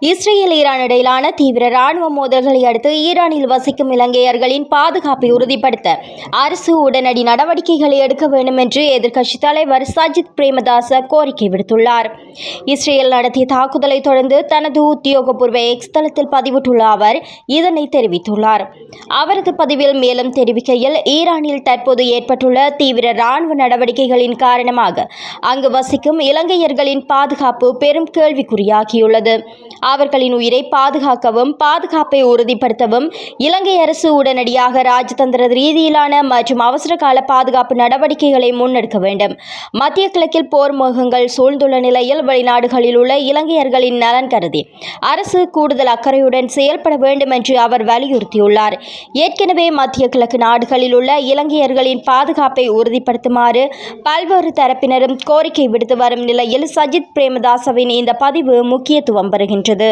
Israel Iran இடையிலான தீவிர ராணுவ மோதல்களை அடுத்து ஈரானில் வசிக்கும் இலங்கையர்களின் பாதுகாப்பை உறுதிப்படுத்த அரசு உடனடி நடவடிக்கைகளை எடுக்க வேண்டும் என்று எதிர்க்கட்சித் தலைவர் சஜித் பிரேமதாச கோரிக்கை விடுத்துள்ளார். இஸ்ரேல் நடத்திய தாக்குதலை தொடர்ந்து தனது உத்தியோகபூர்வ எக்ஸ் தளத்தில் பதிவிட்டுள்ள அவர் இதனை தெரிவித்துள்ளார். அவரது பதிவில் மேலும் தெரிவிக்கையில், ஈரானில் தற்போது ஏற்பட்டுள்ள தீவிர ராணுவ நடவடிக்கைகளின் காரணமாக அங்கு வசிக்கும் இலங்கையர்களின் பாதுகாப்பு பெரும் கேள்விக்குறியாகியுள்ளது. அவர்களின் உயிரை பாதுகாக்கவும் பாதுகாப்பை உறுதிப்படுத்தவும் இலங்கை அரசு உடனடியாக ராஜதந்திர ரீதியிலான மற்றும் அவசர கால பாதுகாப்பு நடவடிக்கைகளை முன்னெடுக்க வேண்டும். மத்திய கிழக்கில் போர் முகங்கள் சூழ்ந்துள்ள நிலையில் வெளிநாடுகளில் உள்ள இலங்கையர்களின் நலன் கருதி அரசு கூடுதல் அக்கறையுடன் செயல்பட வேண்டும் என்று அவர் வலியுறுத்தியுள்ளார். ஏற்கனவே மத்திய கிழக்கு நாடுகளில் உள்ள இலங்கையர்களின் பாதுகாப்பை உறுதிப்படுத்துமாறு பல்வேறு தரப்பினரும் கோரிக்கை விடுத்து வரும் நிலையில் சஜித் பிரேமதாசவின் இந்த பதிவு முக்கியத்துவம் பெறுகின்றது.